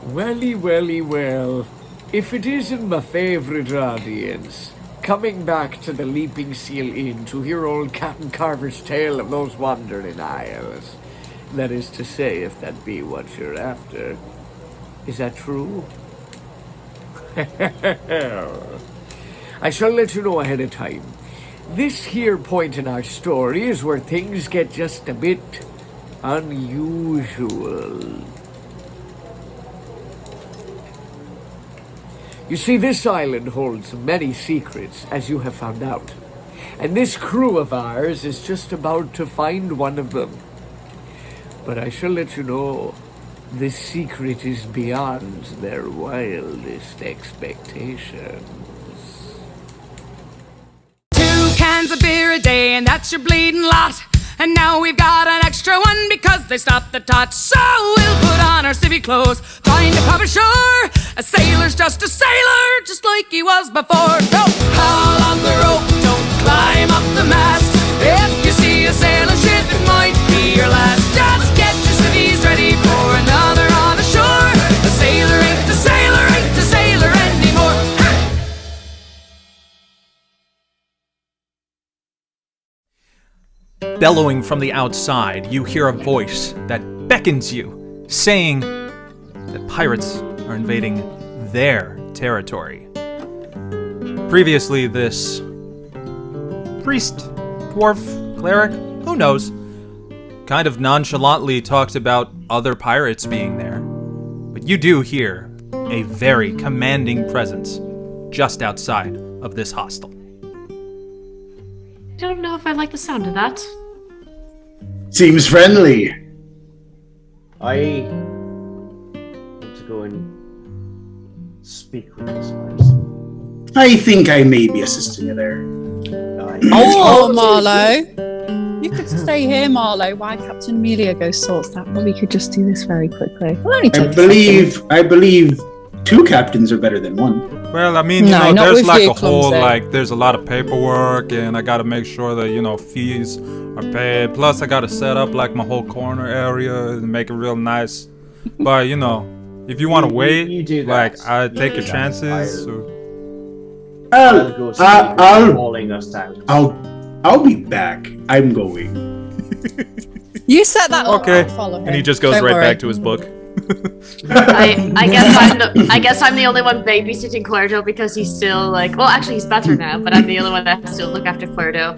Welly, welly, well. If it isn't my favourite audience, coming back to the Leaping Seal Inn to hear old Captain Carver's tale of those wandering isles. That is to say, if that be what you're after. Is that true? I shall let you know ahead of time. This here point in our story is where things get just a bit unusual. You see, this island holds many secrets, as you have found out. And this crew of ours is just about to find one of them. But I shall let you know, this secret is beyond their wildest expectations. 2 cans of beer a day, and that's your bleeding lot. And now we've got an extra one because they stopped the tot. So we'll put on our civvy clothes, find a pub ashore. A sailor's just a sailor, just like he was before. Don't haul on the rope, don't climb up the mast. If you see a sailing ship, it might be your last. Just get your civvies ready for another on the shore. A sailor ain't a sailor, ain't a sailor anymore. Bellowing from the outside, you hear a voice that beckons you, saying that pirates are invading their territory. Previously, this priest, dwarf, cleric, who knows, kind of nonchalantly talked about other pirates being there. But you do hear a very commanding presence just outside of this hostel. I don't know if I like the sound of that. Seems friendly. I want to go and speak with this person. I think I may be assisting you there. Oh, Marlowe. You could stay here, Marlowe, while Captain Amelia goes sorts that. Well, we could just do this very quickly. We'll only take I believe 2 captains are better than 1. Well, I mean, No, not there's with like you, a whole, clumsy. there's a lot of paperwork, and I gotta make sure that, fees are paid. Plus, I gotta set up, my whole corner area and make it real nice. But, if you want to wait, you do that. I take your that. chances. I'll go see I'll- calling us down. I'll be back. I'm going. You set that up. Okay. I'll follow him. And he just goes Don't right worry. back to his book. I guess I'm the only one babysitting Kuerdo because he's still actually he's better now, but I'm the only one that has to look after Kuerdo.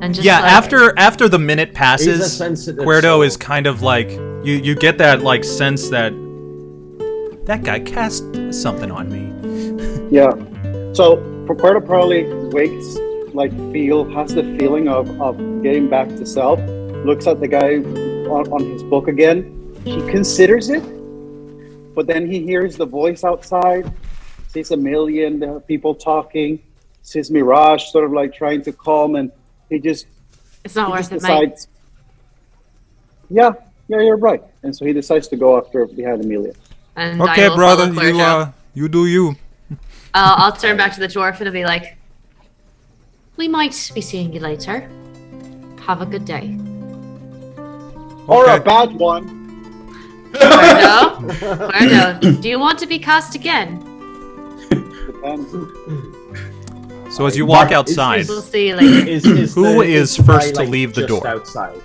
And just after the minute He's a passes, sensitive Kuerdo soul. is kind of you get that sense that guy cast something on me. Yeah. So Kuerdo probably wakes, has the feeling of getting back to self, looks at the guy on his book again. He considers it, but then he hears the voice outside, sees Amelia and the people talking, sees Mirage sort of trying to calm, and it's not worth it, decides, yeah, you're right. And so he decides to go after behind Amelia. And Okay, I will brother, follow Kuerdo. you do you. I'll turn back to the dwarf and I'll be like, we might be seeing you later. Have a good day. Or Okay. a bad one. Kuerdo, do you want to be cast again? Depends. So as you walk outside, We'll see you later. Who is the first guy, to leave the just door? outside?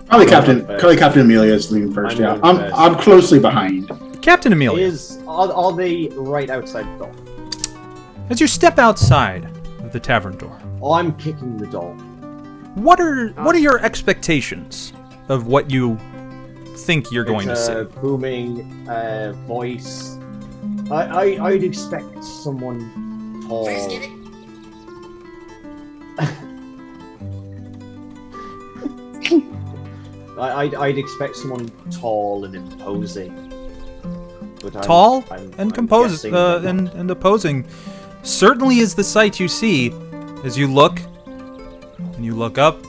Probably Captain Amelia is leaving first. I'm Yeah, going first. I'm closely behind. Captain Amelia, Are they right outside the door? as you step outside of the tavern door, I'm kicking the door. what are your expectations of what you think you're going to It's see? a booming voice. I'd expect someone tall. I'd expect someone tall and imposing. But Tall I'm and guessing they're not. and opposing certainly is the sight you see as you look and you look up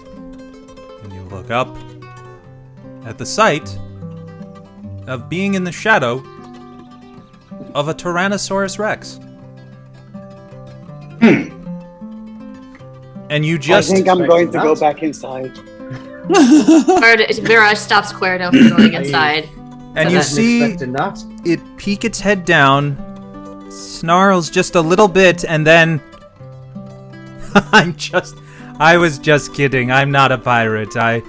and you look up at the sight of being in the shadow of a Tyrannosaurus Rex. And you just I think I'm going to go back inside. Mirage stops Kuerdo from going inside. And you see it peek its head down, snarls just a little bit, and then... I was just kidding. I'm not a pirate. I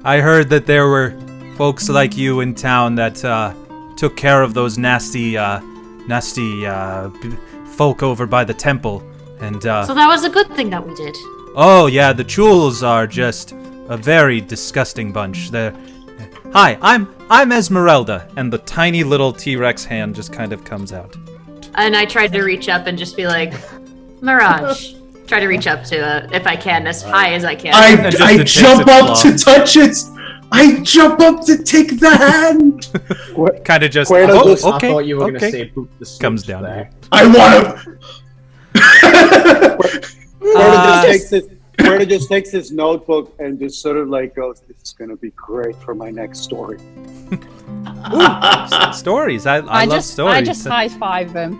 heard that there were folks like you in town that took care of those nasty folk over by the temple, and So that was a good thing that we did. Oh yeah, the Chules are just a very disgusting bunch. Hi, I'm Esmeralda, and the tiny little T-Rex hand just kind of comes out. And I tried to reach up and just be like, Mirage. Try to reach up to if I can, as high as I can. I jump up to touch it. I jump up to take the hand. Kind of just. Okay. Okay. I thought you were going to say boot the comes down there. I want to. Cuerdo just takes his notebook and just sort of like goes, "This is going to be great for my next story." Ooh, stories. I love stories. I just high five them.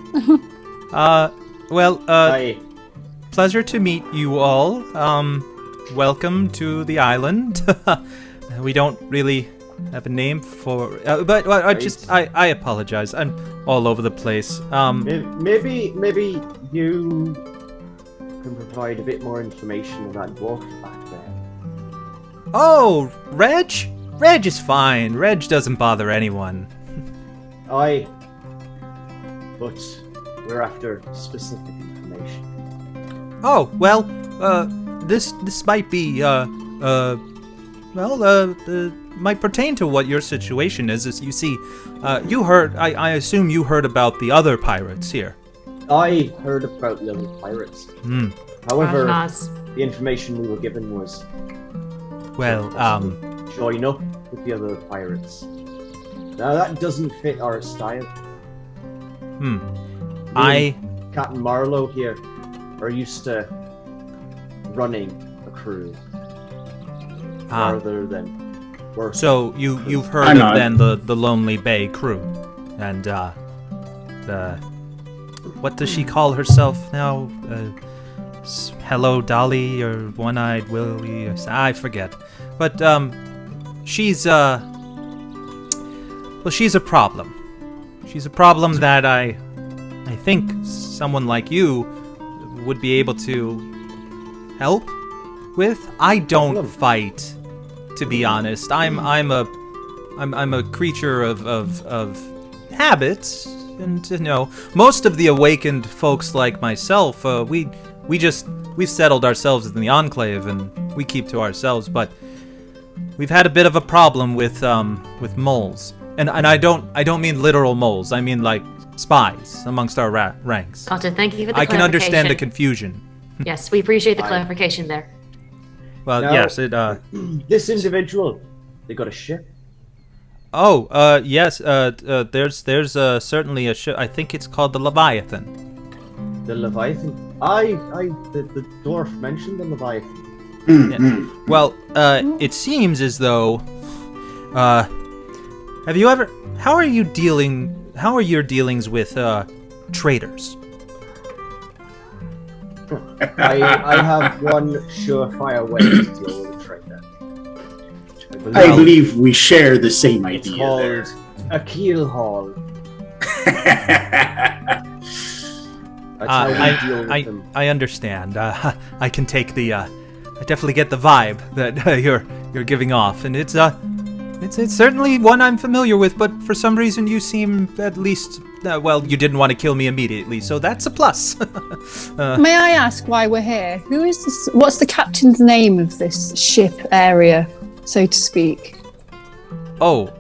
Pleasure to meet you all. Welcome to the island. We don't really have a name for, but I apologize. I'm all over the place. Maybe you can provide a bit more information on that dwarf back there. Oh, Reg? Reg is fine. Reg doesn't bother anyone. But we're after specific information. Oh, well, this might be, might pertain to what your situation is. As you see, you heard, I assume you heard about the other pirates here. I heard about the other pirates. However, the information we were given was... join up with the other pirates. Now, that doesn't fit our style. Captain Marlowe here are used to running a crew rather than working. So you've heard of then the Lonely Bay crew, and what does she call herself now? Hello Dolly or One-Eyed Willie? I forget. But she's a problem. She's a problem that I think someone like you would be able to help with. I don't fight, to be honest. I'm a creature of habits, and most of the awakened folks like myself, we've settled ourselves in the Enclave and we keep to ourselves. But we've had a bit of a problem with moles, and I don't mean literal moles. I mean like spies amongst our ranks. Gotcha. Thank you for the I can clarification. understand the confusion. Yes, we appreciate the clarification there. Well, Now, yes, this individual, they got a ship. Oh, yes. There's certainly a ship. I think it's called the Leviathan. The Leviathan. The dwarf mentioned the Leviathan. Yeah. Well, it seems as though. Have you ever? How are your dealings with traders? I have one surefire way to deal with a trader. I believe we share the same It's idea called there. a keel haul. That's how we deal with them. I understand. I can take the. I definitely get the vibe that you're giving off, and it's certainly one I'm familiar with. But for some reason, you seem at least. You didn't want to kill me immediately, so that's a plus. May I ask why we're here? Who is this? What's the captain's name of this ship area, so to speak? Oh,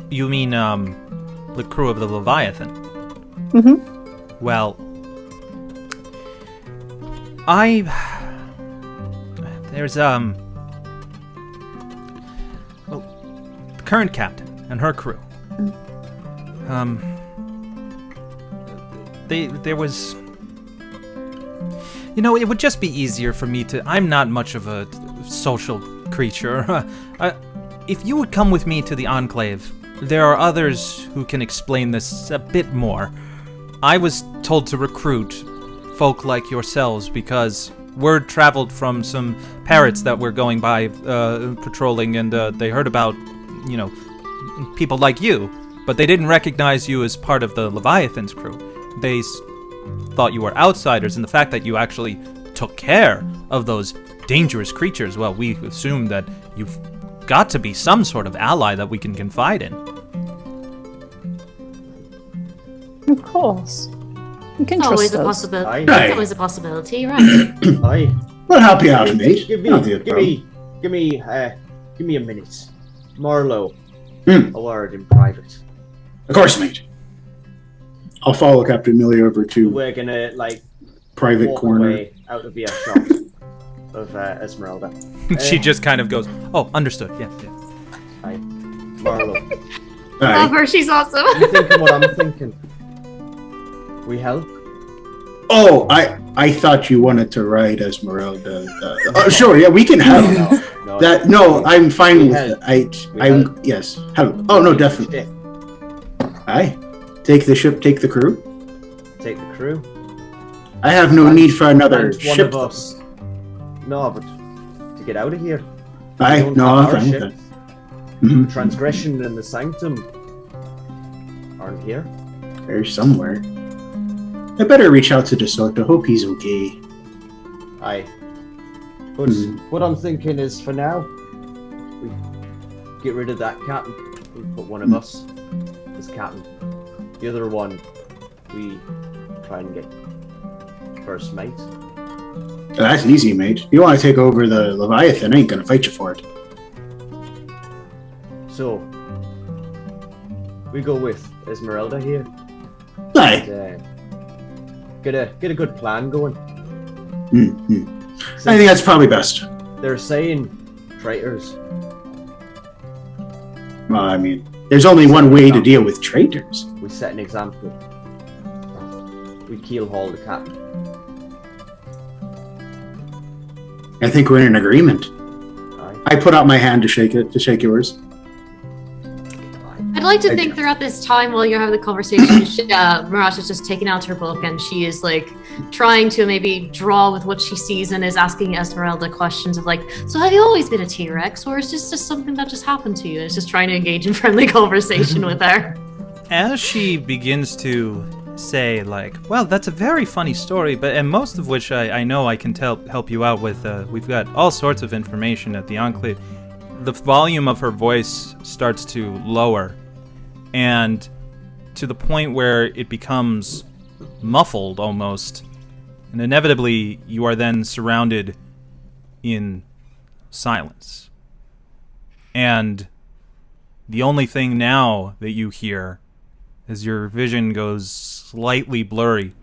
you mean the crew of the Leviathan? Mm-hmm. Well, there's the current captain and her crew. There was, it would just be easier for me to. I'm not much of a social creature. If you would come with me to the Enclave, there are others who can explain this a bit more. I was told to recruit folk like yourselves because word traveled from some parrots that were going by patrolling, and they heard about, people like you, but they didn't recognize you as part of the Leviathan's crew. They thought you were outsiders, and the fact that you actually took care of those dangerous creatures, well, we assumed that you've got to be some sort of ally that we can confide in. Of course. You can trust Always a us. possibility. Aye. Always a possibility, right? Aye. We'll help you out, mate. Give Not the me a minute. Marlowe. A word in private. Of course, mate. I'll follow Captain Amelia over to We're gonna private walk corner. away out of earshot of Esmeralda. She just kind of goes, "Oh, understood. Yeah." Aye. Marlowe. Aye. Love her. She's awesome. You thinking what I'm thinking? We help? Oh, I thought you wanted to ride Esmeralda. Oh, sure, yeah, we can help. No, I'm fine with it. I'm yes, help. Oh no, definitely. Aye. Take the ship, take the crew. Take the crew. I have no need for another And one ship. of us. No, but to get out of here. Aye, We don't no, have I'm our fine with ship. that. Mhm. Transgression and the Sanctum aren't here. They're somewhere. I better reach out to DeSoto. Hope he's okay. Aye. But what I'm thinking is, for now, we get rid of that captain. We put one of us as captain. The other one, we try and get first mate. That's easy, mate. You want to take over the Leviathan? I ain't gonna fight you for it. So, we go with Esmeralda here. Aye. And, get a good plan going. I think that's probably best. They're saying traitors. Well, I mean, there's only one way to deal with traitors. We set an example. We keelhaul the captain. I think we're in an agreement. Aye. I put out my hand to shake yours. I'd like to think throughout this time while you're having the conversation, Mirage is just taking out her book and she is trying to maybe draw with what she sees and is asking Esmeralda questions of so have you always been a T-Rex, or is this just something that just happened to you? And it's just trying to engage in friendly conversation with her. As she begins to say, well, that's a very funny story, and most of which I know I can help you out with. We've got all sorts of information at the Enclave. The volume of her voice starts to lower, and to the point where it becomes muffled almost, and inevitably you are then surrounded in silence. And the only thing now that you hear as your vision goes slightly blurry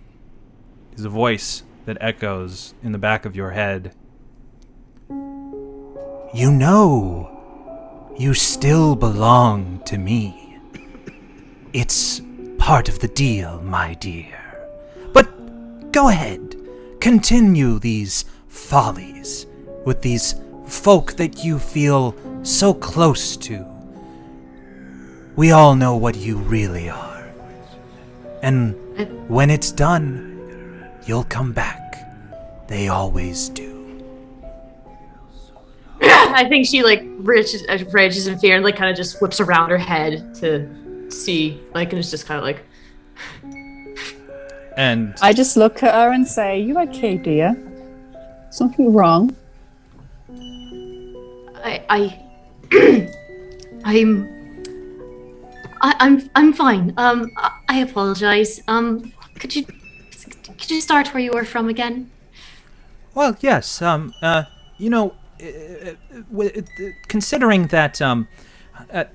is a voice that echoes in the back of your head. You know, you still belong to me. It's part of the deal, my dear. But go ahead, continue these follies with these folk that you feel so close to. We all know what you really are. And when it's done, you'll come back. They always do. I think she rages in fear and kind of just whips around her head to see, and it's just kind of And I just look at her and say, "You okay, dear? Something wrong?" I'm fine. I apologize. Could you start where you were from again? well, yes. Considering that,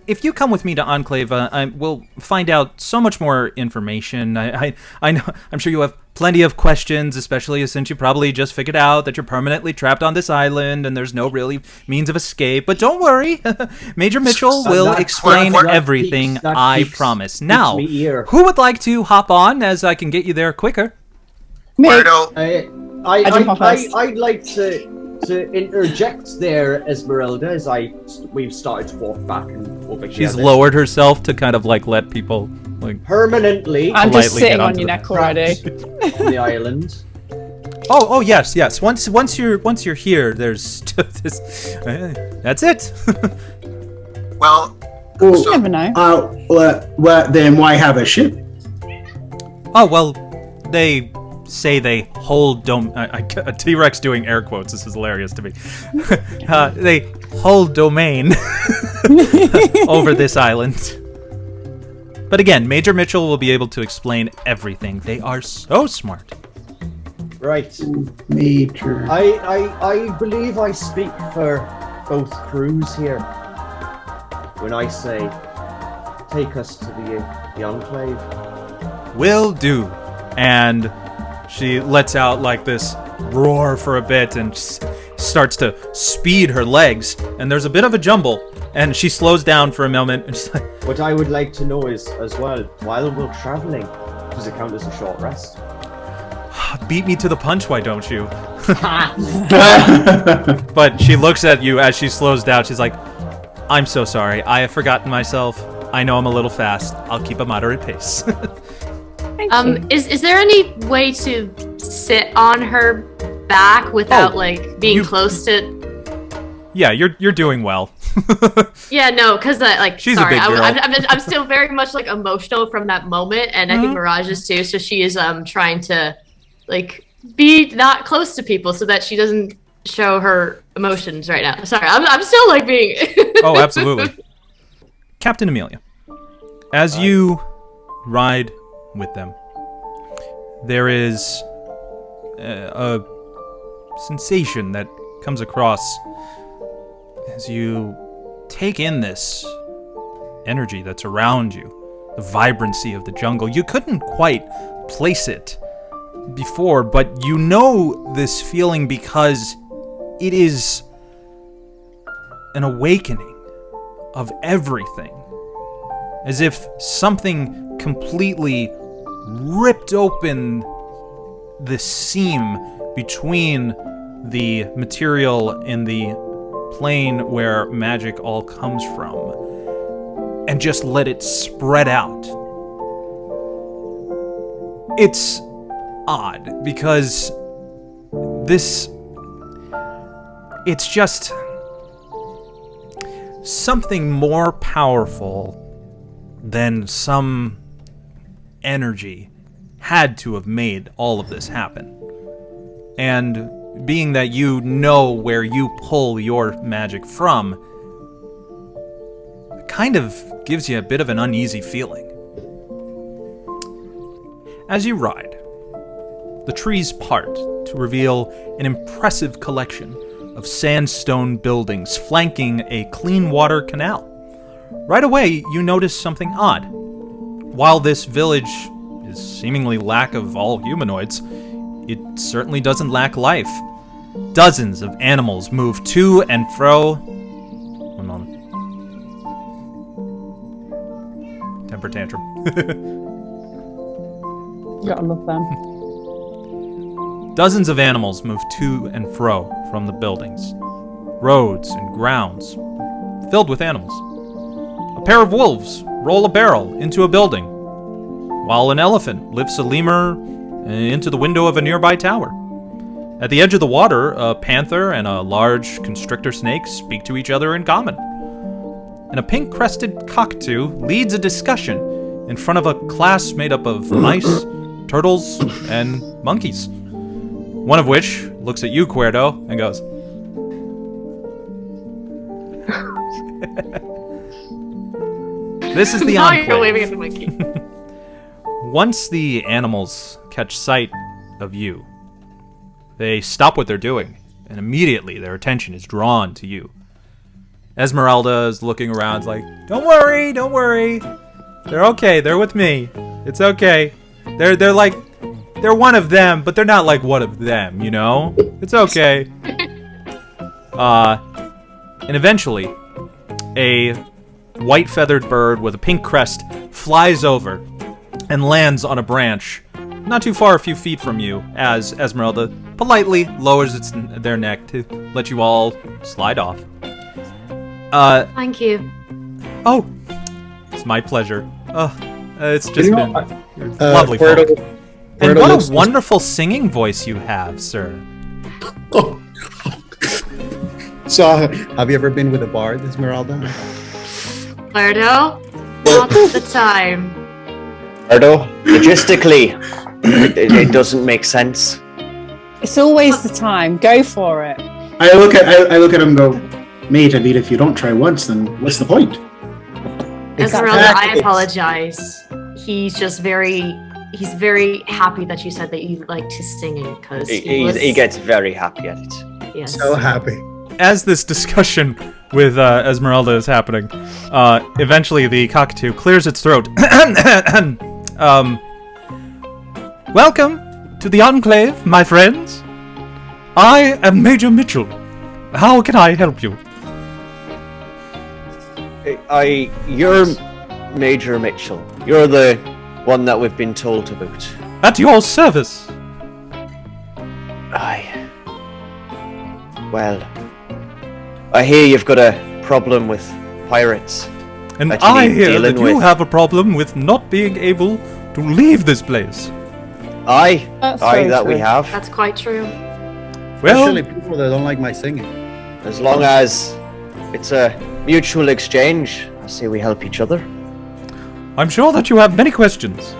if you come with me to Enclave, I will find out so much more information. I know. I'm sure you have plenty of questions, especially since you probably just figured out that you're permanently trapped on this island and there's no really means of escape. But don't worry, Major Mitchell will explain everything. I promise. Now, who would like to hop on, as I can get you there quicker? Kuerdo. I'd like to interject there, Esmeralda, as we've started to walk back and over here. She's lowered herself to kind of let people permanently. I'm just politely sitting get on onto your the- neck already. on the island. Oh yes. Once you're here, there's just this, that's it. Well, You never know. Well, then why have a ship? Oh, well, they say they hold a T-Rex doing air quotes. This is hilarious to me. They hold domain over this island. But again, Major Mitchell will be able to explain everything. They are so smart. Right. Major. I believe I speak for both crews here when I say take us to the enclave. Will do. And she lets out like this roar for a bit and starts to speed her legs. And there's a bit of a jumble. And she slows down for a moment. And she's like, what I would like to know is, as well, while we're traveling, does it count as a short rest? beat me to the punch, why don't you? But she looks at you as she slows down. She's like, I'm so sorry. I have forgotten myself. I know I'm a little fast. I'll keep a moderate pace. Is there any way to sit on her back without being close to? Yeah, you're doing well. Yeah, no, because she's sorry, a big girl. I'm still very much emotional from that moment, and I think Mirage is too. So she is trying to be not close to people so that she doesn't show her emotions right now. Sorry, I'm still being. Oh, absolutely. Captain Amelia, as you ride with them, there is a sensation that comes across as you take in this energy that's around you, the vibrancy of the jungle. You couldn't quite place it before, but you know this feeling because it is an awakening of everything. As if something completely ripped open the seam between the material in the plane where magic all comes from and just let it spread out. It's odd because it's just something more powerful than some energy had to have made all of this happen. And being that you know where you pull your magic from, it kind of gives you a bit of an uneasy feeling. As you ride, the trees part to reveal an impressive collection of sandstone buildings flanking a clean water canal. Right away, you notice something odd. While this village is seemingly lack of all humanoids, it certainly doesn't lack life. Dozens of animals move to and fro. One moment. Temper tantrum. You gotta love them. Dozens of animals move to and fro from the buildings, roads, and grounds filled with animals. A pair of wolves roll a barrel into a building, while an elephant lifts a lemur into the window of a nearby tower. At the edge of the water, a panther and a large constrictor snake speak to each other in common. And a pink-crested cockatoo leads a discussion in front of a class made up of mice, turtles, and monkeys. One of which looks at you, Kuerdo, and goes, This is the enclave. You're waving at the monkey. Once the animals catch sight of you, they stop what they're doing, and immediately their attention is drawn to you. Esmeralda is looking around like, Don't worry. They're okay, they're with me. It's okay. They're one of them, but they're not like one of them, you know? It's okay. And eventually, a white feathered bird with a pink crest flies over and lands on a branch not too far, a few feet from you, as Esmeralda politely lowers their neck to let you all slide off. Thank you. Oh, it's my pleasure. It's just been lovely. Kuerdo, And what a wonderful singing voice you have, sir. Oh. So, have you ever been with a bard, Esmeralda? Kuerdo, not the time. Kuerdo, logistically, it doesn't make sense. It's always the time. Go for it. I look at him and go, mate, I mean, if you don't try once, then what's the point? Esmeralda, I apologize. He's just very happy that you said that you liked his singing, because he gets very happy at it. Yes. So happy. As this discussion with Esmeralda is happening, eventually the cockatoo clears its throat. Welcome to the Enclave, my friends. I am Major Mitchell. How can I help you? You're Major Mitchell. You're the one that we've been told about. At your service. Well, I hear you've got a problem with pirates. And that you I need hear dealing that you with. have a problem with not being able to leave this place. That's very that true. we have. That's quite true. Well, Especially people that don't like my singing. As long as it's a mutual exchange, I say we help each other. I'm sure that you have many questions.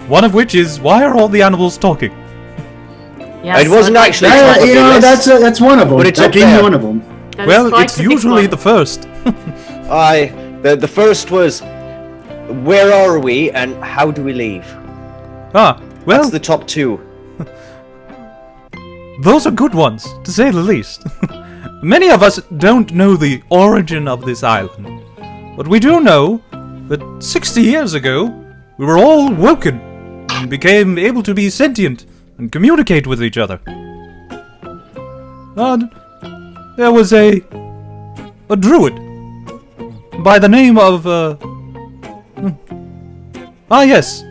One of which is, why are all the animals talking? Yes, It wasn't I'd like actually to- top of the list. That's one of them. But it's That up gave me there. one of them. that is Well, quite it's a big usually one. the first. The first was, where are we and how do we leave? Well, That's the top two. those are good ones, to say the least. Many of us don't know the origin of this island, but we do know that 60 years ago, we were all woken and became able to be sentient and communicate with each other. And there was a druid by the name of, yes,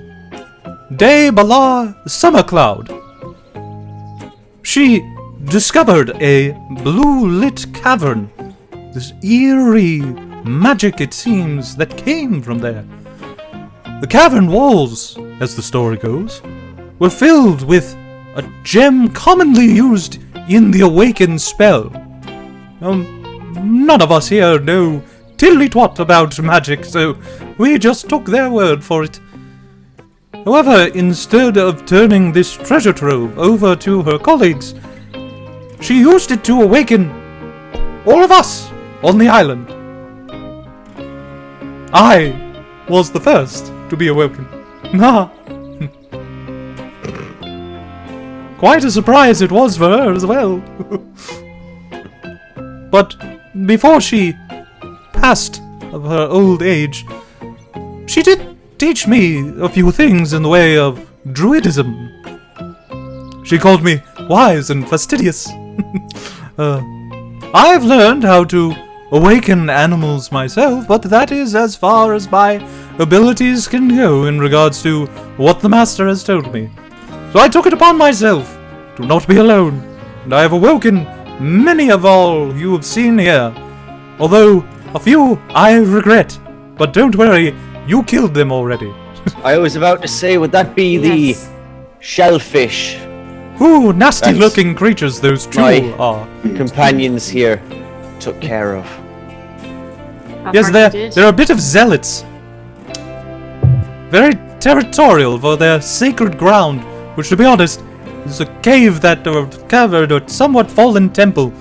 De Bala Summercloud. She discovered a blue-lit cavern. This eerie magic, it seems, that came from there. The cavern walls, as the story goes, were filled with a gem commonly used in the Awaken spell. None of us here know tiddly-twat about magic, so we just took their word for it. However, instead of turning this treasure trove over to her colleagues, she used it to awaken all of us on the island. I was the first to be awoken. Quite a surprise it was for her as well. But before she passed of her old age, she did teach me a few things in the way of druidism. She called me wise and fastidious. I've learned how to awaken animals myself, but that is as far as my abilities can go in regards to what the master has told me. So I took it upon myself to not be alone, and I have awoken many of all you have seen here. Although a few I regret, but don't worry, you killed them already. I was about to say, would that be Yes. the shellfish Ooh, nasty That's looking creatures those two my- are. companions here took care of? That Yes, part you did. they're a bit of zealots. Very territorial for their sacred ground, which, to be honest, is a cave that, or cavern, or somewhat fallen temple.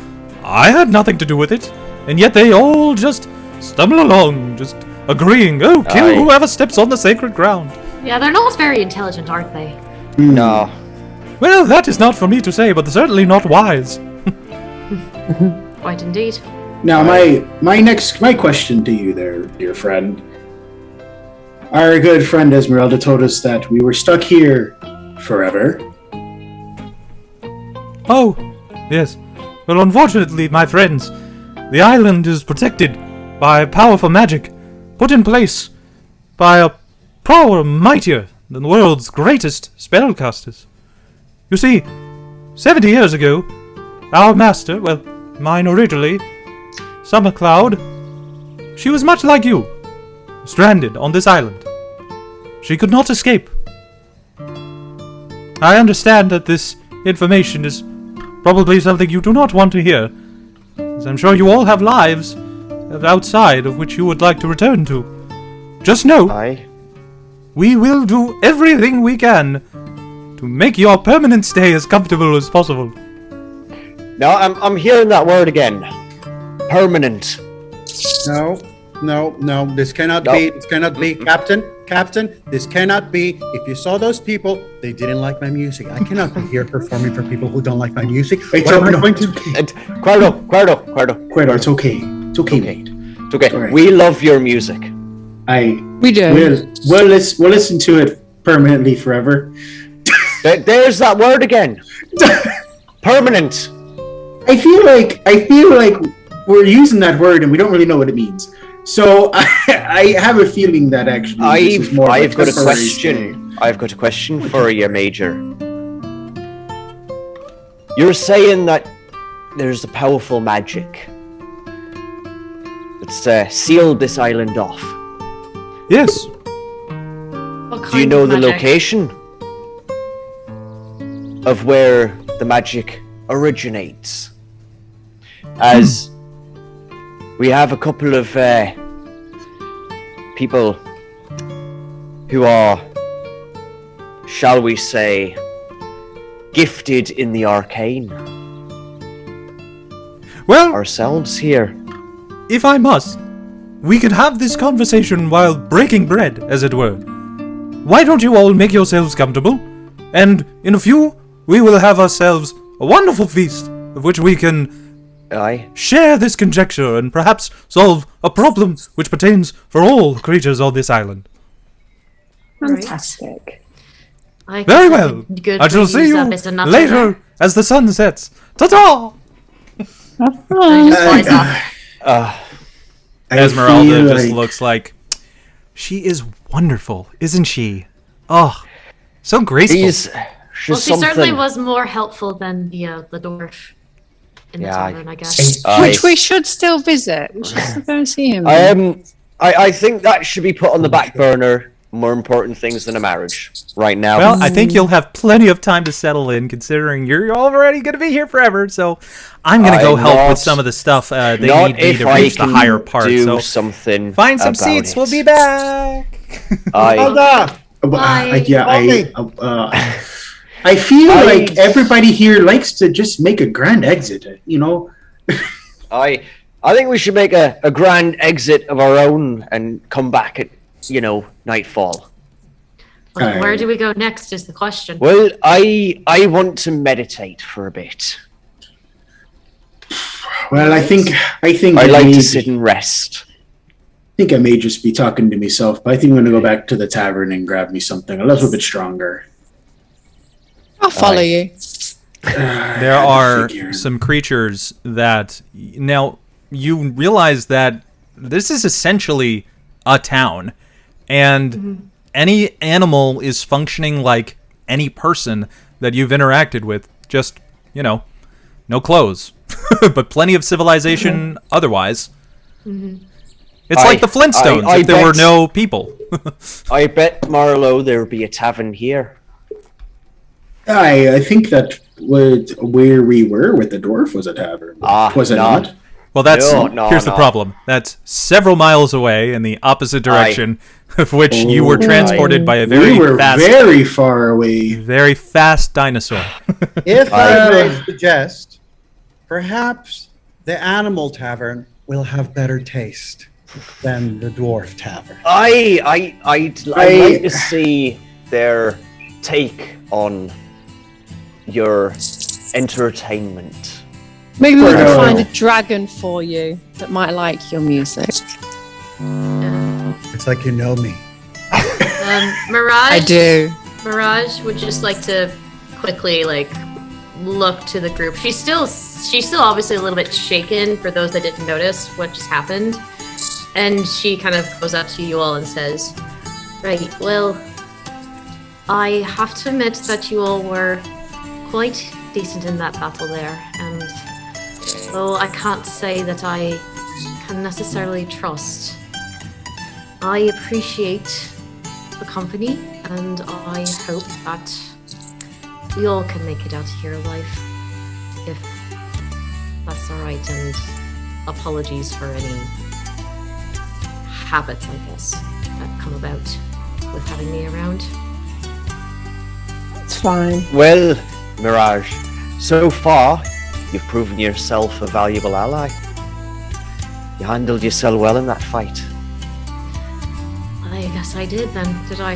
I had nothing to do with it, and yet they all just stumble along, just agreeing, oh, kill Aye. whoever steps on the sacred ground. Yeah, they're not very intelligent, aren't they? No. Well, that is not for me to say, but certainly not wise. Quite indeed. Now, my question to you there, dear friend. Our good friend Esmeralda told us that we were stuck here forever. Oh, yes. Well, unfortunately, my friends, the island is protected by powerful magic, put in place by a power mightier than the world's greatest spellcasters. You see, 70 years ago, our master, well, mine originally, Summer Cloud, she was much like you, stranded on this island. She could not escape. I understand that this information is probably something you do not want to hear, as I'm sure you all have lives, outside of which you would like to return to. Just know, Aye. we will do everything we can to make your permanent stay as comfortable as possible. No, I'm hearing that word again. Permanent. No. This cannot be. This cannot be, Captain. This cannot be. If you saw those people, they didn't like my music. I cannot be here performing for people who don't like my music. Wait, What am I no. going to? Cuerdo. It's okay. It's okay, mate. It's okay. All right. We love your music. We do. We'll listen to it permanently forever. There's that word again. Permanent. I feel like we're using that word and we don't really know what it means. So I have a feeling that actually this is more of I've got a temporary question. stay. I've got a question for you, Major. You're saying that there's a powerful magic that's sealed this island off. Yes. What kind Do you know of the magic? location of where the magic originates? As we have a couple of people who are, shall we say, gifted in the arcane. Well, Ourselves here. if I must, we could have this conversation while breaking bread, as it were. Why don't you all make yourselves comfortable? And in a few, we will have ourselves a wonderful feast, of which we can Aye. share this conjecture and perhaps solve a problem which pertains for all creatures on this island. Fantastic. I Very guess well. it'd be good I to shall see use you that bit of nut later there. as the sun sets. Ta-ta! And he just flies off. I Esmeralda feel just like- looks like she is wonderful, isn't she? Oh, so graceful. She's Well, she something. certainly was more helpful than the dwarf in the Yeah, tavern, I guess. Which we should still visit. We should still go and see him. I think that should be put on the back burner. More important things than a marriage right now. Well, I think you'll have plenty of time to settle in, considering you're already going to be here forever. So I'm going to go help with some of the stuff they not need me if to I reach the can higher part. do So something. find some about seats. it. We'll be back. I I feel I- like everybody here likes to just make a grand exit, you know? I think we should make a grand exit of our own and come back at nightfall. Well, where do we go next is the question. Well, I want to meditate for a bit. Well, I think I like to sit and rest. I think I may just be talking to myself, but I think I'm going to go back to the tavern and grab me something a little bit stronger. I'll follow you. There are some creatures that now you realize that this is essentially a town, and any animal is functioning like any person that you've interacted with. Just no clothes, but plenty of civilization otherwise. It's like the Flintstones if there were no people. I bet, Marlowe, there would be a tavern here. I think that where we were with the dwarf was a tavern. Was it not? Well, that's No, here's the problem. That's several miles away in the opposite direction, of which you were transported by a We were fast, very far away. very fast dinosaur. If I may suggest, perhaps the animal tavern will have better taste than the dwarf tavern. I'd like to see their take on your entertainment. Maybe we can Kuerdo. find a dragon for you that might like your music. It's like you know me. Mirage. I do. Mirage would just like to quickly look to the group. She's still obviously a little bit shaken for those that didn't notice what just happened. And she kind of goes up to you all and says, "Right, well, I have to admit that you all were quite decent in that battle there, and though I can't say that I can necessarily trust, I appreciate the company, and I hope that we all can make it out of here alive, if that's alright, and apologies for any habits, I guess, that come about with having me around. It's fine. Well, Mirage, so far, you've proven yourself a valuable ally. You handled yourself well in that fight. I guess I did then, did I?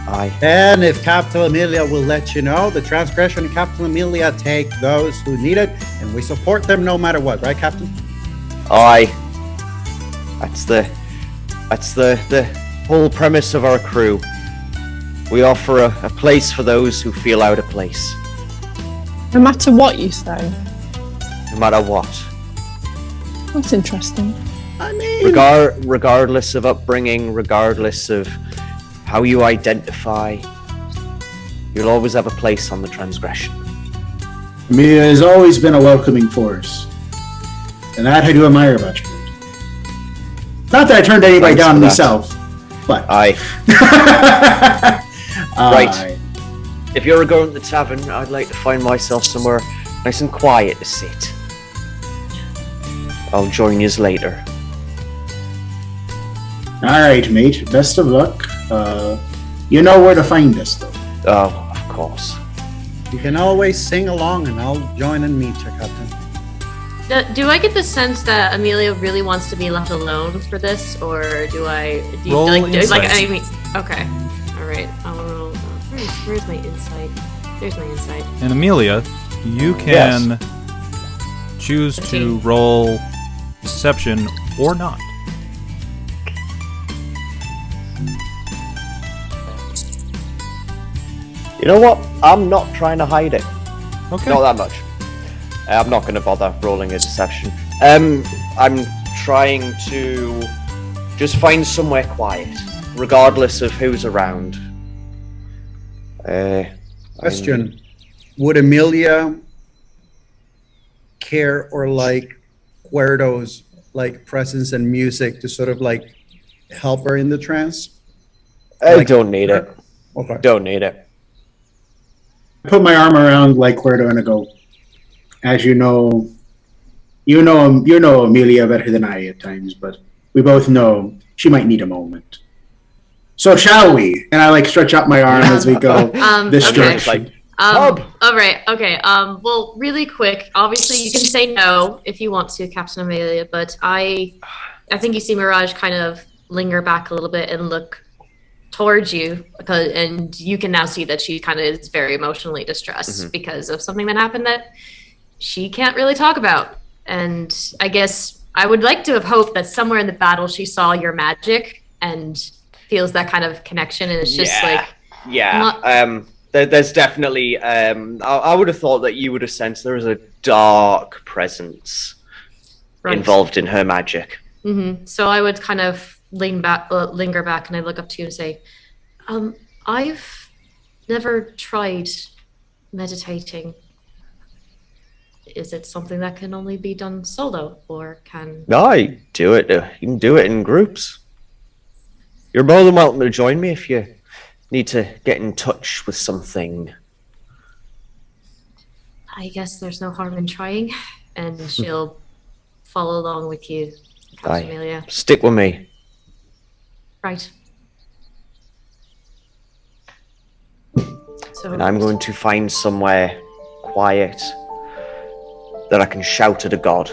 Aye. And if Captain Amelia will let you know, the Transgression and Captain Amelia take those who need it, and we support them no matter what, right, Captain? Aye. That's the whole premise of our crew. We offer a place for those who feel out of place. No matter what you say. No matter what. That's interesting. I mean, Regardless of upbringing, regardless of how you identify, you'll always have a place on the Transgression. Amelia has always been a welcoming force. And that I do admire about you. Not that I turned anybody Thanks down for that. myself, but... Aye. Right. If you're going to the tavern, I'd like to find myself somewhere nice and quiet to sit. I'll join yous later. Alright, mate. Best of luck. You know where to find us, though. Oh, of course. you can always sing along and I'll join and meet you, Captain. Do I get the sense that Amelia really wants to be left alone for this, or do I? Do you, Roll like, insight. I mean, okay, all right. I'll roll. Where's my insight? There's my insight. And Amelia, you can choose to 15. roll deception or not. You know what? I'm not trying to hide it. Okay. Not that much. I'm not going to bother rolling a deception. I'm trying to just find somewhere quiet, regardless of who's around. Question. Would Amelia care or like Kuerdo's like presence and music to sort of like help her in the trance? I Like- don't need it. Okay. Don't need it. I put my arm around like Kuerdo and I go, as you know Amelia better than I at times, but we both know she might need a moment. So shall we? And I like stretch out my arm as we go this okay. direction. All right. Okay. Well, really quick. Obviously, you can say no if you want to, Captain Amelia. But I think you see Mirage kind of linger back a little bit and look towards you, and you can now see that she kind of is very emotionally distressed because of something that happened that she can't really talk about. And I guess I would like to have hoped that somewhere in the battle she saw your magic and feels that kind of connection, and it's just there's definitely I would have thought that you would have sensed there was a dark presence involved in her magic. So I would kind of linger back, and I look up to you and say, I've never tried meditating. Is it something that can only be done solo, or can... No, you do it. You can do it in groups. You're more than welcome to join me if you need to get in touch with something. I guess there's no harm in trying, and she'll follow along with you, Captain Amelia. Stick with me. Right. So And I'm going to find somewhere quiet that I can shout at a god.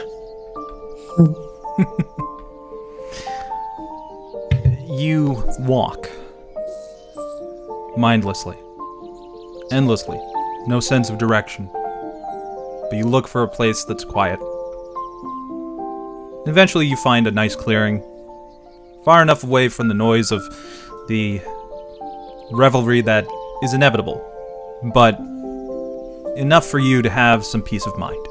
You walk mindlessly, endlessly, no sense of direction. But you look for a place that's quiet. Eventually you find a nice clearing, far enough away from the noise of the revelry that is inevitable, but enough for you to have some peace of mind.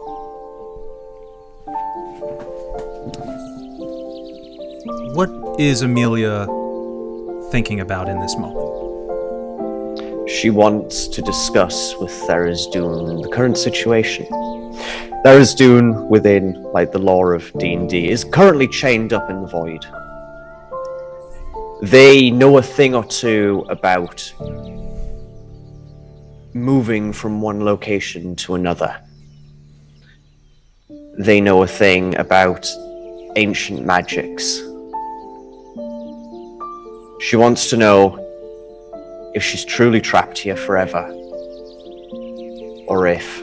What is Amelia thinking about in this moment? She wants to discuss with Tharizdun the current situation. Tharizdun, within the lore of D&D, is currently chained up in the void. They know a thing or two about moving from one location to another. They know a thing about ancient magics. She wants to know if she's truly trapped here forever, or if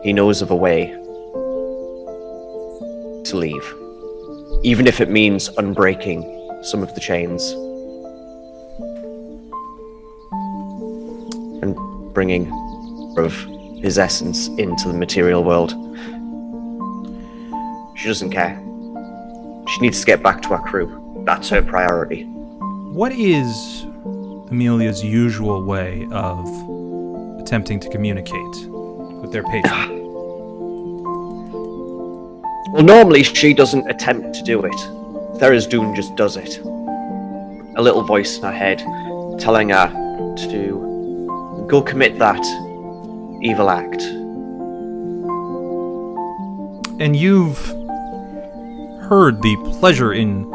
he knows of a way to leave, even if it means unbreaking some of the chains and bringing of his essence into the material world. She doesn't care. She needs to get back to our crew. That's her priority. What is Amelia's usual way of attempting to communicate with their patron? Well, normally she doesn't attempt to do it. Tharizdun just does it. A little voice in her head telling her to go commit that evil act. And you've heard the pleasure in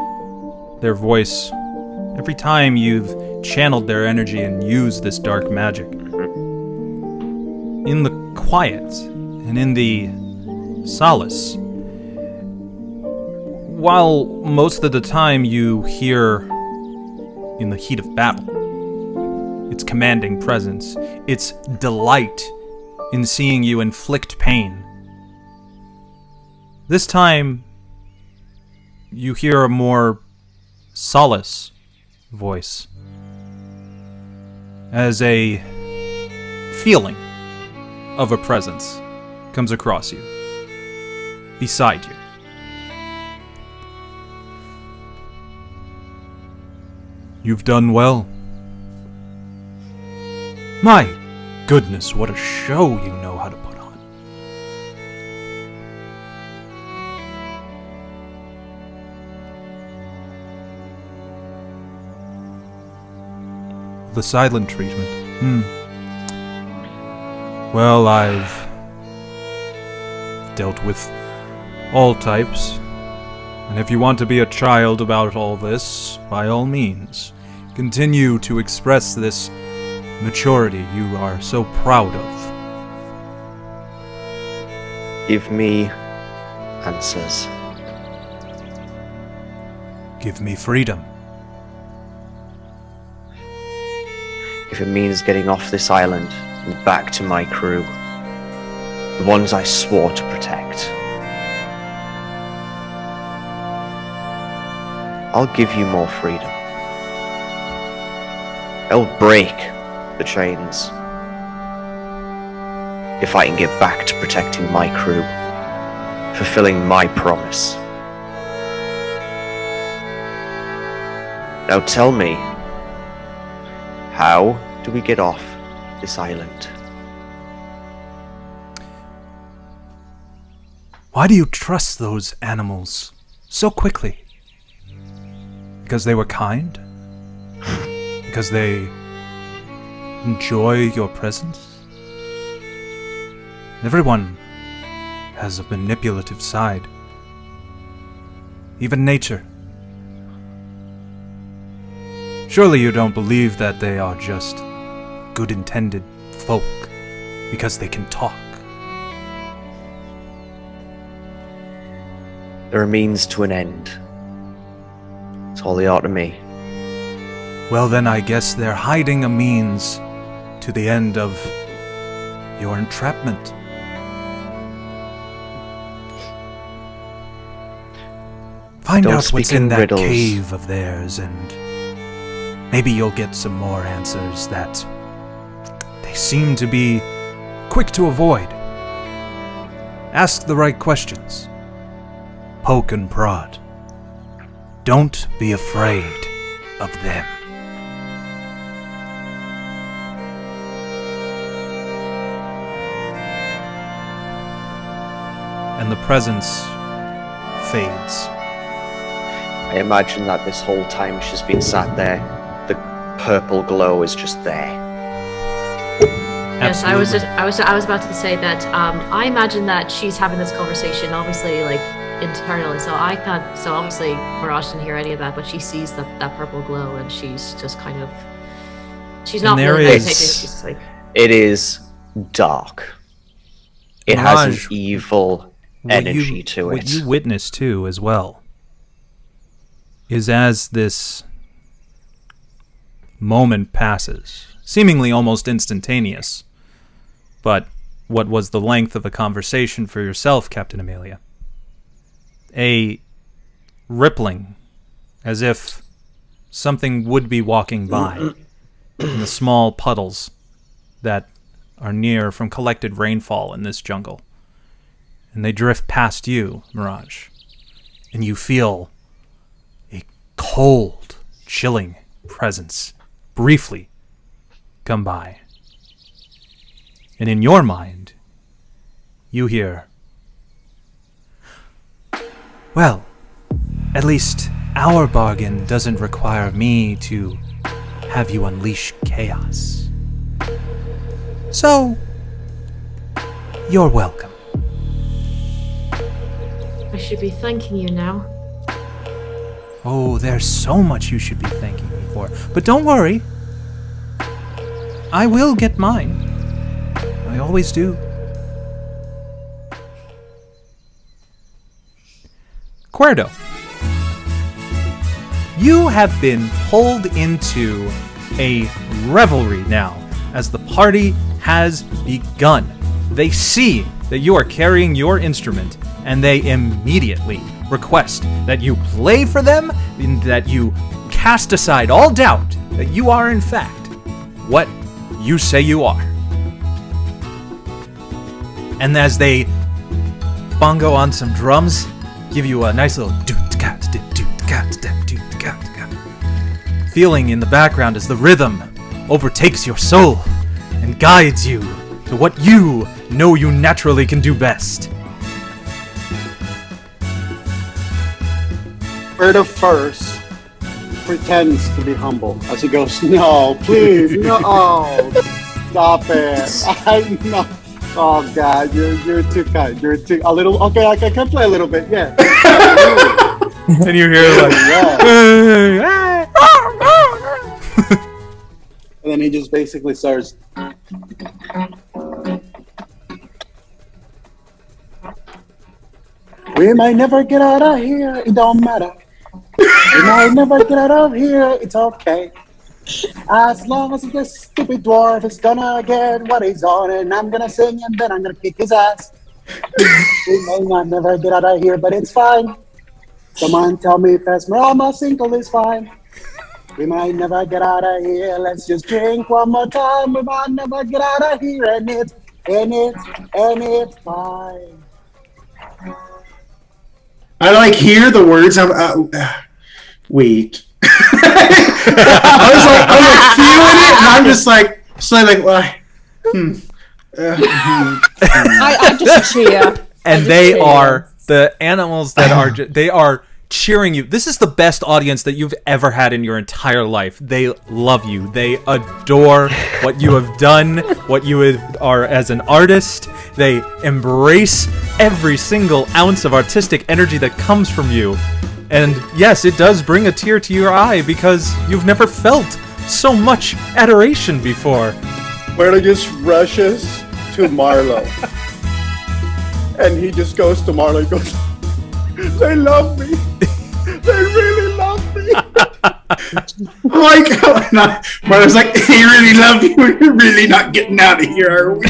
their voice every time you've channeled their energy and used this dark magic. In the quiet and in the solace, while most of the time you hear in the heat of battle its commanding presence, its delight in seeing you inflict pain, this time you hear a more solace voice, as a feeling of a presence comes across you, beside you. You've done well. My goodness, what a show you know how to put on. The silent treatment. Well, I've dealt with all types, and if you want to be a child about all this, by all means, continue to express this maturity you are so proud of. Give me answers. Give me freedom. If it means getting off this island and back to my crew, the ones I swore to protect, I'll give you more freedom. I'll break the chains if I can get back to protecting my crew, fulfilling my promise. Now tell me, how do we get off this island? Why do you trust those animals so quickly? Because they were kind? Because they enjoy your presence? Everyone has a manipulative side. Even nature. Surely you don't believe that they are just good-intended folk because they can talk. They're a means to an end. That's all they are to me. Well, then I guess they're hiding a means to the end of your entrapment. Find Don't out what's speak in in that riddles. cave of theirs, and maybe you'll get some more answers that they seem to be quick to avoid. Ask the right questions. Poke and prod. Don't be afraid of them. And the presence fades. I imagine that this whole time she's been sat there, the purple glow is just there. Yes, I was about to say that. I imagine that she's having this conversation, obviously, like internally. So I can't. So obviously, Mirage didn't hear any of that, but she sees that purple glow, and she's just kind of. She's not there really is- taking it. She's just like. It is dark. It has Mirage, an evil energy to what it. you witness too, as well, is as this moment passes, seemingly almost instantaneous, but what was the length of a conversation for yourself, Captain Amelia? A rippling, as if something would be walking by in the small puddles that are near from collected rainfall in this jungle. And they drift past you, Mirage, and you feel a cold, chilling presence briefly come by. And in your mind, you hear, well, at least our bargain doesn't require me to have you unleash chaos. So, you're welcome. I should be thanking you now. Oh, there's so much you should be thanking me for. But don't worry. I will get mine. I always do. Kuerdo, you have been pulled into a revelry now as the party has begun. They see that you are carrying your instrument, and they immediately request that you play for them, and that you cast aside all doubt that you are in fact what you say you are. And as they bongo on some drums, give you a nice little feeling in the background as the rhythm overtakes your soul and guides you to what you know you naturally can do best. Kuerdo first pretends to be humble as he goes, no, please, no, stop it. I'm not. Oh God, you're too kind. You're too a little. Okay, I can play a little bit. Yeah. And you hear like, and then he just basically starts. We might never get out of here. It don't matter. We might never get out of here. It's okay. As long as this stupid dwarf is gonna get what he's on, and I'm gonna sing and then I'm gonna kick his ass. We may not never get out of here, but it's fine. Someone tell me if Esmeralda single is fine. We might never get out of here. Let's just drink one more time. We might never get out of here, and it's fine. I like hear the words. Wait. I was like feeling it, and I'm just like, I just cheer. And they are the animals that are. They are cheering you. This is the best audience that you've ever had in your entire life. They love you. They adore what you have done, what you are as an artist. They embrace every single ounce of artistic energy that comes from you. And yes, it does bring a tear to your eye because you've never felt so much adoration before. Kuerdo just rushes to Marlowe. And he just goes to Marlowe and goes, they love me. They really love me. Marlowe's like, they really love you. We're really not getting out of here, are we?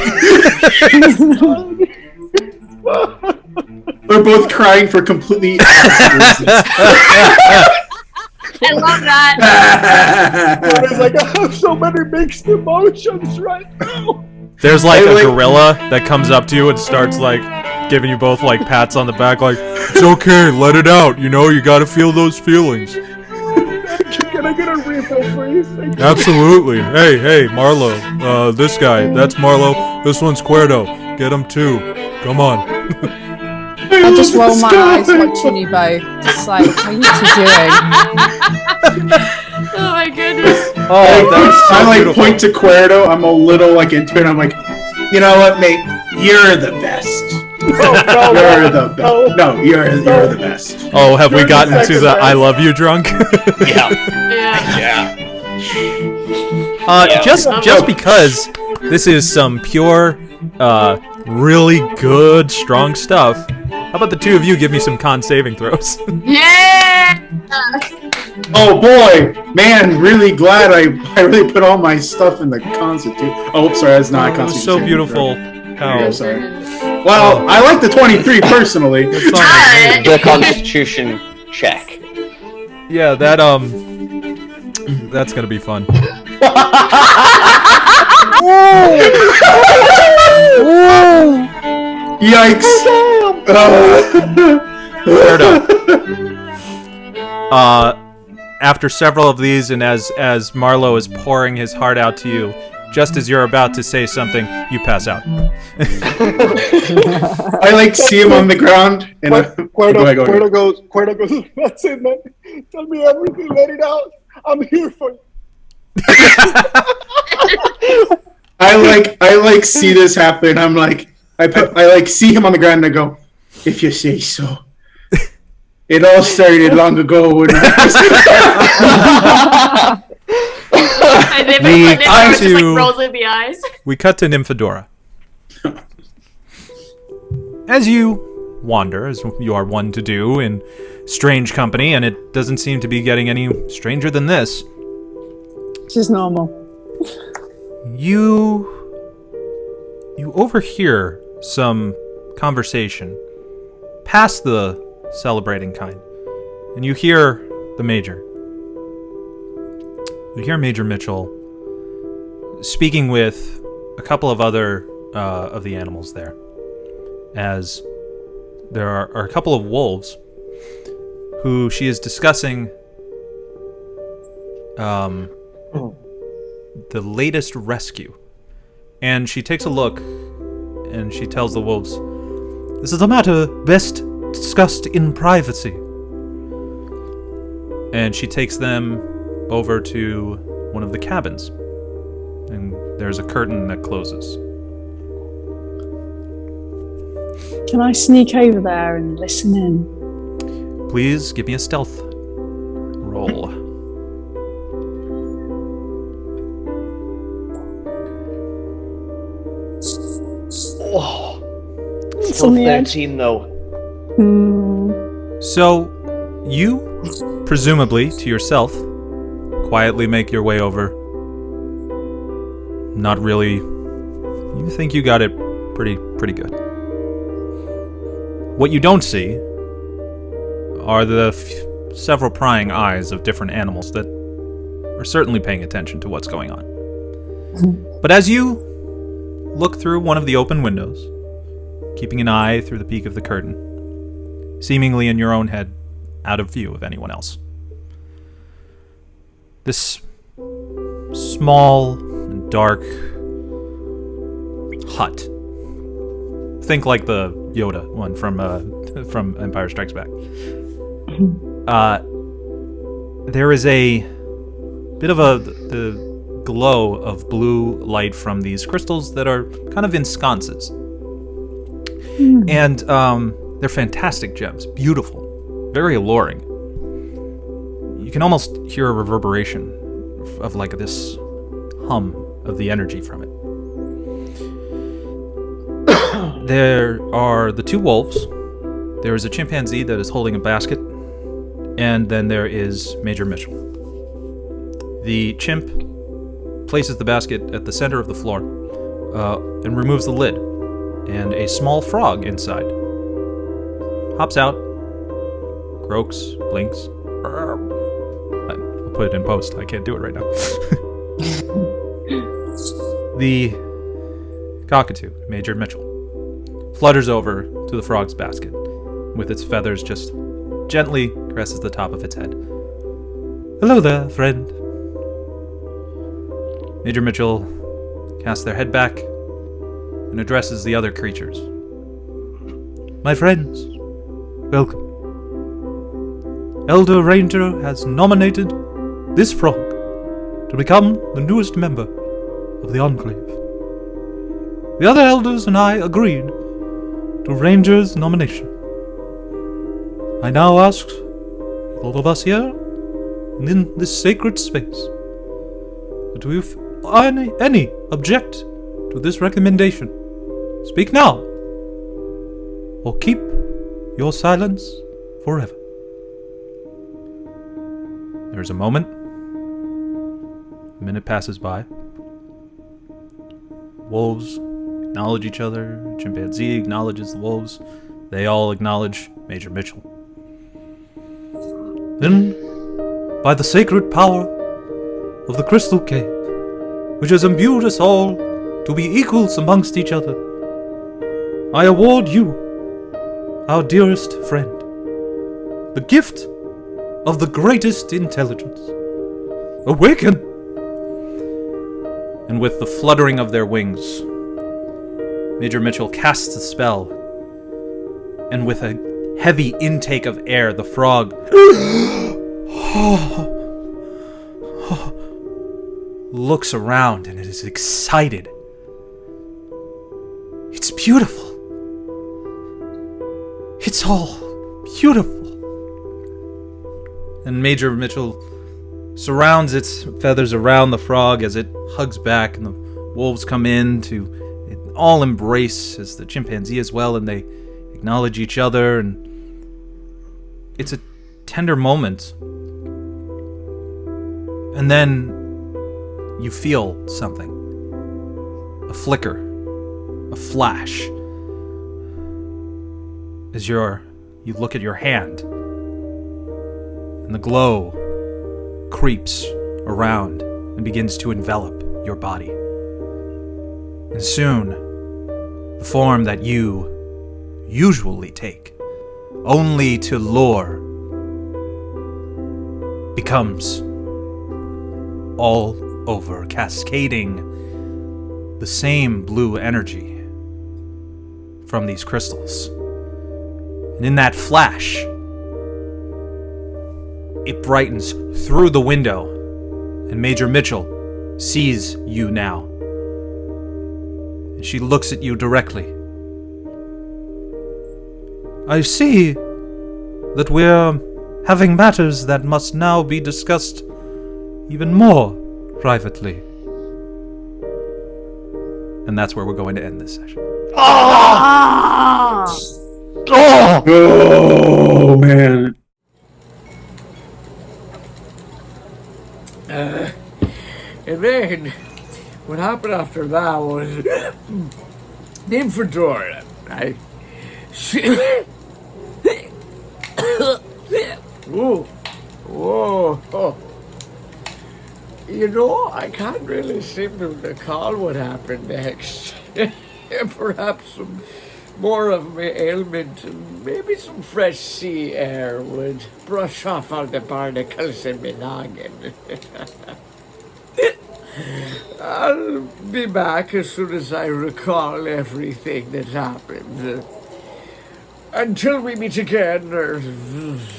We're both crying for completely reasons. I love that. Marlowe's like, I have so many mixed emotions right now. There's like a gorilla that comes up to you and starts like giving you both like pats on the back, like, it's okay, let it out, you know, you gotta feel those feelings. Can I get a refill, please? Absolutely. Hey, Marlowe. This guy, that's Marlowe. This one's Kuerdo. Get him too. Come on. I just roll my eyes watching you both. Just like, what are you two doing? Oh my goodness. Oh, that's so I like beautiful. point to Kuerdo. I'm a little like into it. I'm like, you know what, mate? You're the best. You're the best. No, you're the best. Oh, have we gotten to the I love you drunk? Yeah. Just because this is some pure, really good, strong stuff, how about the two of you give me some con saving throws? Yeah. Oh boy, man! Really glad I really put all my stuff in the Constitution. Oh, sorry, that's not a It was Constitution. so beautiful. How I'm sorry. Well, I like the 23 personally. The Constitution check. yeah, that's gonna be fun. Yikes! After several of these, and as Marlowe is pouring his heart out to you, just as you're about to say something, you pass out. I like see him on the ground, and Cuerdo goes, that's it, man. Tell me everything, let it out. I'm here for you. I like see this happen. I'm like, I like see him on the ground and I go, if you say so. It all started long ago when I And then We just like to- rolls in the eyes. We cut to Nymphadora. As you wander, as you are one to do in strange company, and it doesn't seem to be getting any stranger than this, This is normal. you overhear some conversation past the celebrating kind, and you hear the Major. You hear Major Mitchell speaking with a couple of other of the animals there, as there are a couple of wolves who she is discussing the latest rescue. And she takes a look and she tells the wolves, "This is a matter best discussed in privacy." And she takes them over to one of the cabins. And there's a curtain that closes. Can I sneak over there and listen in? Please give me a stealth roll. Oh, It's still on the edge. 13 though. So, you, presumably to yourself, quietly make your way over. Not really. You think you got it pretty good. What you don't see are the several prying eyes of different animals that are certainly paying attention to what's going on. But as you look through one of the open windows, keeping an eye through the peak of the curtain, seemingly in your own head, out of view of anyone else, this small and dark hut. Think like the Yoda one from Empire Strikes Back. There is a bit of the glow of blue light from these crystals that are kind of in sconces. And they're fantastic gems, beautiful, very alluring. You can almost hear a reverberation of like this hum of the energy from it. There are the two wolves. There is a chimpanzee that is holding a basket, and then there is Major Mitchell. The chimp places the basket at the center of the floor and removes the lid, and a small frog inside hops out, croaks, blinks. I'll put it in post. I can't do it right now. The cockatoo, Major Mitchell, flutters over to the frog's basket, with its feathers just gently caresses the top of its head. "Hello there, friend." Major Mitchell casts their head back and addresses the other creatures. "My friends, welcome. Elder Ranger has nominated this frog to become the newest member of the Enclave. The other elders and I agreed to Ranger's nomination. I now ask all of us here and in this sacred space that if any object to this recommendation, speak now or keep your silence forever." There's a moment. A minute passes by. Wolves acknowledge each other. Chimpanzee acknowledges the wolves. They all acknowledge Major Mitchell. Then, by the sacred power of the crystal cave, which has imbued us all to be equals amongst each other, I award you, our dearest friend, the gift of the greatest intelligence. Awaken! And with the fluttering of their wings, Major Mitchell casts a spell, and with a heavy intake of air, the frog looks around and is excited. It's beautiful. It's all beautiful. And Major Mitchell surrounds its feathers around the frog as it hugs back, and the wolves come in to all embrace, as the chimpanzee as well, and they acknowledge each other, and it's a tender moment. And then you feel something. A flicker. A flash. As you look at your hand, and the glow creeps around and begins to envelop your body. And soon, the form that you usually take, only to lure, becomes all over, cascading the same blue energy from these crystals. And in that flash, it brightens through the window, and Major Mitchell sees you now. And she looks at you directly. I see that we're having matters that must now be discussed even more privately. And that's where we're going to end this session. Oh man. And then, what happened after that was Nymphadora, right? Whoa. You know, I can't really seem to recall what happened next. Perhaps some more of my ailment and maybe some fresh sea air would brush off all the barnacles in my noggin. I'll be back as soon as I recall everything that happened. Until we meet again, or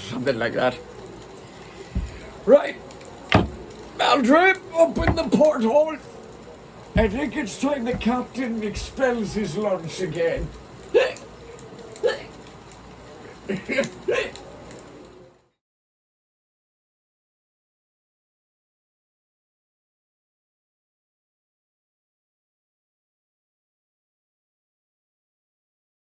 something like that. Right. Maldred, open the porthole. I think it's time the captain expels his lunch again.